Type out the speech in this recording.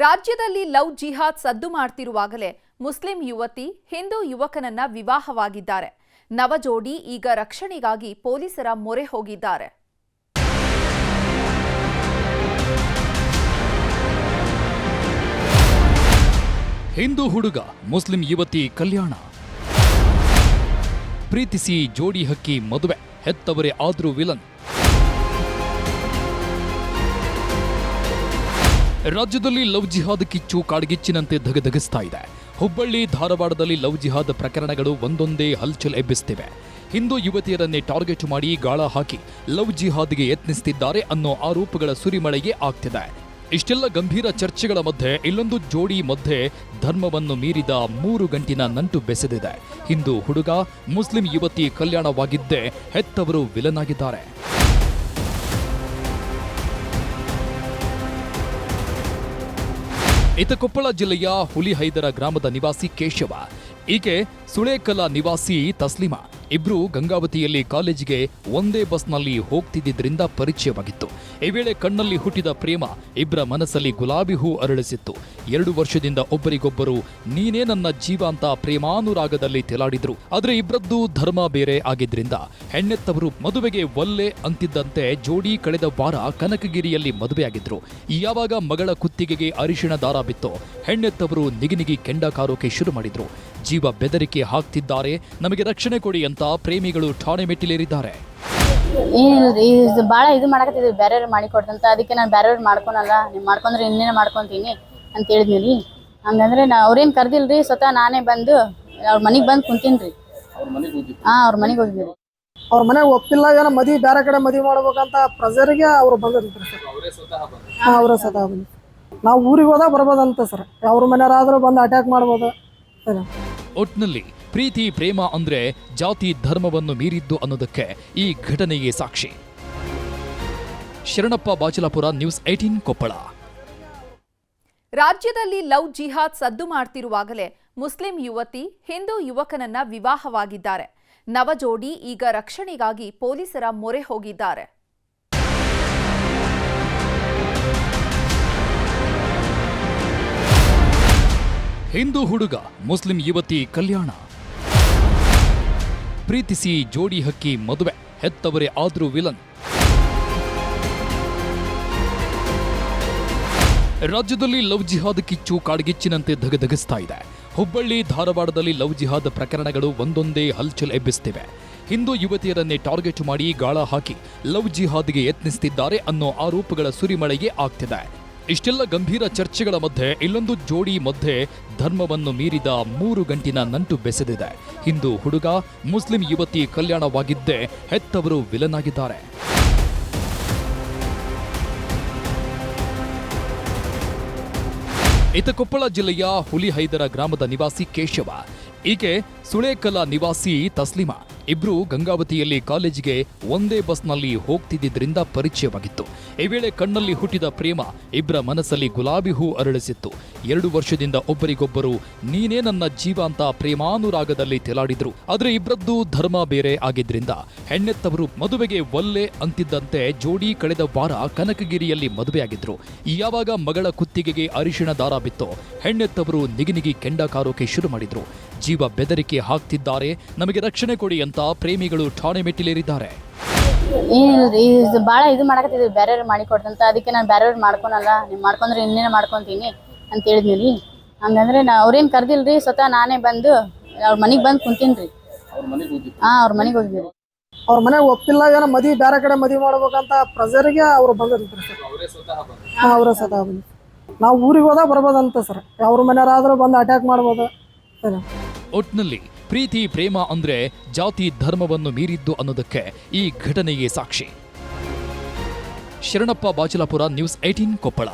ರಾಜ್ಯದಲ್ಲಿ ಲವ್ ಜಿಹಾದ್ ಸದ್ದು ಮಾಡ್ತಿರುವಾಗಲೇ ಮುಸ್ಲಿಂ ಯುವತಿ ಹಿಂದೂ ಯುವಕನನ್ನ ವಿವಾಹವಾಗಿದ್ದಾರೆ. ನವಜೋಡಿ ಈಗ ರಕ್ಷಣೆಗಾಗಿ ಪೊಲೀಸರ ಮೊರೆ ಹೋಗಿದ್ದಾರೆ. ಹಿಂದೂ ಹುಡುಗ ಮುಸ್ಲಿಂ ಯುವತಿ ಕಲ್ಯಾಣ, ಪ್ರೀತಿಸಿ ಜೋಡಿ ಹಕ್ಕಿ ಮದುವೆ, ಹೆತ್ತವರೇ ಆದ್ರೂ ವಿಲನ್. ರಾಜ್ಯದಲ್ಲಿ ಲವ್ ಜಿಹಾದ್ ಕಿಚ್ಚು ಕಾಡ್ಗಿಚ್ಚಿನಂತೆ ಧಗಧಗಿಸ್ತಾ ಇದೆ. ಹುಬ್ಬಳ್ಳಿ, ಧಾರವಾಡದಲ್ಲಿ ಲವ್ ಜಿಹಾದ್ ಪ್ರಕರಣಗಳು ಒಂದೊಂದೇ ಹಲ್ಚಲ್ ಎಬ್ಬಿಸುತ್ತಿವೆ. ಹಿಂದೂ ಯುವತಿಯರನ್ನೇ ಟಾರ್ಗೆಟ್ ಮಾಡಿ ಗಾಳ ಹಾಕಿ ಲವ್ ಜಿಹಾದ್ಗೆ ಯತ್ನಿಸುತ್ತಿದ್ದಾರೆ ಅನ್ನೋ ಆರೋಪಗಳ ಸುರಿಮಳೆಗೆ ಆಗ್ತಿದೆ. ಇಷ್ಟೆಲ್ಲ ಗಂಭೀರ ಚರ್ಚೆಗಳ ಮಧ್ಯೆ ಇಲ್ಲೊಂದು ಜೋಡಿ ಮಧ್ಯೆ ಧರ್ಮವನ್ನು ಮೀರಿದ 3 ಗಂಟಿನ ನಂಟು ಬೆಸೆದಿದೆ. ಹಿಂದೂ ಹುಡುಗ ಮುಸ್ಲಿಂ ಯುವತಿ ಕಲ್ಯಾಣವಾಗಿದ್ದೇ ಹೆತ್ತವರು ವಿಲನ್ ಆಗಿದ್ದಾರೆ. ಈತ ಕೊಪ್ಪಳ ಜಿಲ್ಲೆಯ ಹುಲಿಹೈದರ ಗ್ರಾಮದ ನಿವಾಸಿ ಕೇಶವ, ಈಕೆ ಸುಳೇಕಲ ನಿವಾಸಿ ತಸ್ಲಿಮಾ. ಇಬ್ರು ಗಂಗಾವತಿಯಲ್ಲಿ ಕಾಲೇಜಿಗೆ ಒಂದೇ ಬಸ್ನಲ್ಲಿ ಹೋಗ್ತಿದ್ದರಿಂದ ಪರಿಚಯವಾಗಿತ್ತು. ಈ ವೇಳೆ ಕಣ್ಣಲ್ಲಿ ಹುಟ್ಟಿದ ಪ್ರೇಮ ಇಬ್ಬರ ಮನಸ್ಸಲ್ಲಿ ಗುಲಾಬಿ ಹೂ ಅರಳಿಸಿತ್ತು. 2 ವರ್ಷದಿಂದ ಒಬ್ಬರಿಗೊಬ್ಬರು ನೀನೇ ನನ್ನ ಜೀವ ಅಂತ ಪ್ರೇಮಾನುರಾಗದಲ್ಲಿ ತೆಲಾಡಿದ್ರು. ಆದ್ರೆ ಇಬ್ಬರದ್ದು ಧರ್ಮ ಬೇರೆ ಆಗಿದ್ರಿಂದ ಹೆಣ್ಣೆತ್ತವರು ಮದುವೆಗೆ ಒಲ್ಲೆ ಅಂತಿದ್ದಂತೆ ಜೋಡಿ ಕಳೆದ ವಾರ ಕನಕಗಿರಿಯಲ್ಲಿ ಮದುವೆಯಾಗಿದ್ರು. ಯಾವಾಗ ಮಗಳ ಕುತ್ತಿಗೆಗೆ ಅರಿಶಿಣ ದಾರ ಬಿತ್ತು, ಹೆಣ್ಣೆತ್ತವರು ನಿಗಿನಿಗಿ ಕೆಂಡ ಕಾರೋಕೆ ಶುರು ಮಾಡಿದ್ರು. ಜೀವ ಬೆದರಿಕೆ ಹಾಕ್ತಿದ್ದಾರೆ, ನಮಗೆ ರಕ್ಷಣೆ ಕೊಡಿ ಅಂತ ಪ್ರೇಮಿಗಳು ಠಾಣೆ ಮೆಟ್ಟಿಲೇರಿದ್ದಾರೆ. ಏನಿಲ್ರಿ, ಭಾಳ ಇದು ಮಾಡಕತ್ತಿದ್ವಿ, ಬೇರೆಯವ್ರು ಮಾಡಿ ಕೊಡ್ತಂತ. ಅದಕ್ಕೆ ನಾನು ಬೇರೆಯವ್ರು ಮಾಡ್ಕೊನಲ್ಲ, ನೀವು ಮಾಡ್ಕೊಂಡ್ರೆ ಇನ್ನೇನು ಮಾಡ್ಕೊತೀನಿ ಅಂತ ಹೇಳಿದ್ನಿ. ಹಂಗಂದ್ರೆ ಅವ್ರೇನು ಕರ್ದಿಲ್ರಿ, ಸ್ವತಃ ನಾನೇ ಬಂದು ಅವ್ರ ಮನೆಗೆ ಬಂದು ಕುಂತೀನಿ ರೀ. ಅವ್ರ ಮನೆಗೆ ಹೋಗಿದ್ವಿ. ಅವ್ರ ಮನೆಗೆ ಒಪ್ಪಿಲ್ಲ, ಏನೋ ಮದುವೆ ಬೇರೆ ಕಡೆ ಮದುವೆ ಮಾಡ್ಬೇಕಂತ ಪ್ರೆಸರ್ಗೆ ಅವ್ರು ಬಂದಿರ್ತಾರೆ ಸರ್. ಅವರೇ ಸ್ವತಃ ಬಂದು ನಾವು ಊರಿಗೆ ಹೋದಾಗ ಬರ್ಬೋದಂತ ಸರ್. ಅವ್ರ ಮನೆಯವರಾದ್ರೂ ಬಂದು ಅಟ್ಯಾಕ್ ಮಾಡ್ಬೋದು. ಒಟ್ನಲ್ಲಿ ಪ್ರೀತಿ ಪ್ರೇಮ ಅಂದ್ರೆ ಜಾತಿ ಧರ್ಮವನ್ನು ಮೀರಿದ್ದು ಅನ್ನೋದಕ್ಕೆ ಈ ಘಟನೆಗೆ ಸಾಕ್ಷಿ. ಶರಣಪ್ಪ ಬಾಚಲಾಪುರ, ನ್ಯೂಸ್ 18 ಕೊಪ್ಪಳ. ರಾಜ್ಯದಲ್ಲಿ ಲವ್ ಜಿಹಾದ್ ಸದ್ದು ಮಾಡ್ತಿರುವಾಗಲೇ ಮುಸ್ಲಿಂ ಯುವತಿ ಹಿಂದೂ ಯುವಕನನ್ನ ವಿವಾಹವಾಗಿದ್ದಾರೆ. ನವಜೋಡಿ ಈಗ ರಕ್ಷಣೆಗಾಗಿ ಪೊಲೀಸರ ಮೊರೆ ಹೋಗಿದ್ದಾರೆ. ಹಿಂದೂ ಹುಡುಗ ಮುಸ್ಲಿಂ ಯುವತಿ ಕಲ್ಯಾಣ, ಪ್ರೀತಿಸಿ ಜೋಡಿ ಹಕ್ಕಿ ಮದುವೆ, ಹೆತ್ತವರೇ ಆದ್ರೂ ವಿಲನ್. ರಾಜ್ಯದಲ್ಲಿ ಲವ್ ಜಿಹಾದ್ ಕಿಚ್ಚು ಕಾಡ್ಗಿಚ್ಚಿನಂತೆ ಧಗಧಗಿಸ್ತಾ ಇದೆ. ಹುಬ್ಬಳ್ಳಿ, ಧಾರವಾಡದಲ್ಲಿ ಲವ್ ಜಿಹಾದ್ ಪ್ರಕರಣಗಳು ಒಂದೊಂದೇ ಹಲ್ಚಲ್ ಎಬ್ಬಿಸುತ್ತಿವೆ. ಹಿಂದೂ ಯುವತಿಯರನ್ನೇ ಟಾರ್ಗೆಟ್ ಮಾಡಿ ಗಾಳ ಹಾಕಿ ಲವ್ ಜಿಹಾದ್ಗೆ ಯತ್ನಿಸುತ್ತಿದ್ದಾರೆ ಅನ್ನೋ ಆರೋಪಗಳ ಸುರಿಮಳೆಗೆ ಆಗ್ತಿದೆ. ಇಷ್ಟೆಲ್ಲ ಗಂಭೀರ ಚರ್ಚೆಗಳ ಮಧ್ಯೆ ಇಲ್ಲೊಂದು ಜೋಡಿ ಮಧ್ಯೆ ಧರ್ಮವನ್ನು ಮೀರಿದ 3 ಗಂಟಿನ ನಂಟು ಬೆಸೆದಿದೆ. ಹಿಂದೂ ಹುಡುಗ ಮುಸ್ಲಿಂ ಯುವತಿ ಕಲ್ಯಾಣವಾಗಿದ್ದೇ ಹೆತ್ತವರು ವಿಲನ್ ಆಗಿದ್ದಾರೆ. ಈತ ಕೊಪ್ಪಳ ಜಿಲ್ಲೆಯ ಹುಲಿಹೈದರ ಗ್ರಾಮದ ನಿವಾಸಿ ಕೇಶವ, ಈಕೆ ಸುಳೇಕಲ ನಿವಾಸಿ ತಸ್ಲಿಮಾ. ಇಬ್ರು ಗಂಗಾವತಿಯಲ್ಲಿ ಕಾಲೇಜಿಗೆ ಒಂದೇ ಬಸ್ನಲ್ಲಿ ಹೋಗ್ತಿದ್ದರಿಂದ ಪರಿಚಯವಾಗಿತ್ತು. ಈ ವೇಳೆ ಕಣ್ಣಲ್ಲಿ ಹುಟ್ಟಿದ ಪ್ರೇಮ ಇಬ್ಬರ ಮನಸ್ಸಲ್ಲಿ ಗುಲಾಬಿ ಹೂ ಅರಳಿಸಿತ್ತು. 2 ವರ್ಷದಿಂದ ಒಬ್ಬರಿಗೊಬ್ಬರು ನೀನೇ ನನ್ನ ಜೀವ ಅಂತ ಪ್ರೇಮಾನುರಾಗದಲ್ಲಿ ತೆಲಾಡಿದ್ರು. ಆದ್ರೆ ಇಬ್ಬರದ್ದು ಧರ್ಮ ಬೇರೆ ಆಗಿದ್ರಿಂದ ಹೆಣ್ಣೆತ್ತವರು ಮದುವೆಗೆ ಒಲ್ಲೆ ಅಂತಿದ್ದಂತೆ ಜೋಡಿ ಕಳೆದ ವಾರ ಕನಕಗಿರಿಯಲ್ಲಿ ಮದುವೆಯಾಗಿದ್ರು. ಯಾವಾಗ ಮಗಳ ಕುತ್ತಿಗೆಗೆ ಅರಿಶಿಣ ದಾರ ಬಿತ್ತು, ಹೆಣ್ಣೆತ್ತವರು ನಿಗಿನಿಗಿ ಕೆಂಡ ಕಾರೋಕೆ ಶುರು ಮಾಡಿದ್ರು. ಜೀವ ಬೆದರಿಕೆ ಹಾಕ್ತಿದ್ದಾರೆ, ನಮಗೆ ರಕ್ಷಣೆ ಕೊಡಿ ಅಂತ ಪ್ರೇಮಿಗಳು ಠಾಣೆ ಮೆಟ್ಟಿಲೇರಿದ್ದಾರೆ. ಏನಿಲ್ರಿ, ಭಾಳ ಇದು ಮಾಡಕತ್ತಿದ್ವಿ, ಬೇರೆಯವ್ರು ಮಾಡಿ ಕೊಡ್ತಂತ. ಅದಕ್ಕೆ ನಾನು ಬೇರೆಯವ್ರು ಮಾಡ್ಕೊನಲ್ಲ, ನೀವು ಮಾಡ್ಕೊಂಡ್ರೆ ಇನ್ನೇನು ಮಾಡ್ಕೊತೀನಿ ಅಂತ ಹೇಳಿದ್ನಿ. ಹಂಗಂದ್ರೆ ಅವ್ರೇನು ಕರ್ದಿಲ್ರಿ, ಸ್ವತಃ ನಾನೇ ಬಂದು ಅವ್ರ ಮನೆಗೆ ಬಂದು ಕುಂತೀನಿ ರೀ. ಅವ್ರ ಮನೆಗೆ ಹೋಗಿದ್ವಿ. ಅವ್ರ ಮನೆಗೆ ಒಪ್ಪಿಲ್ಲ, ಏನೋ ಮದುವೆ ಬೇರೆ ಕಡೆ ಮದುವೆ ಮಾಡ್ಬೇಕಂತ ಪ್ರೆಸರ್ಗೆ ಅವ್ರು ಬಂದಿರ್ತಾರೆ ಸರ್. ಅವರೇ ಸ್ವತಃ ಬಂದು ನಾವು ಊರಿಗೆ ಹೋದಾಗ ಬರ್ಬೋದಂತ ಸರ್. ಅವ್ರ ಮನೆಯವರಾದ್ರೂ ಬಂದು ಅಟ್ಯಾಕ್ ಮಾಡ್ಬೋದು. ಒಟ್ನಲ್ಲಿ ಪ್ರೀತಿ ಪ್ರೇಮ ಅಂದ್ರೆ ಜಾತಿ ಧರ್ಮವನ್ನು ಮೀರಿದ್ದು ಅನ್ನೋದಕ್ಕೆ ಈ ಘಟನೆಗೆ ಸಾಕ್ಷಿ. ಶರಣಪ್ಪ ಬಾಚಲಾಪುರ, ನ್ಯೂಸ್ 18 ಕೊಪ್ಪಳ.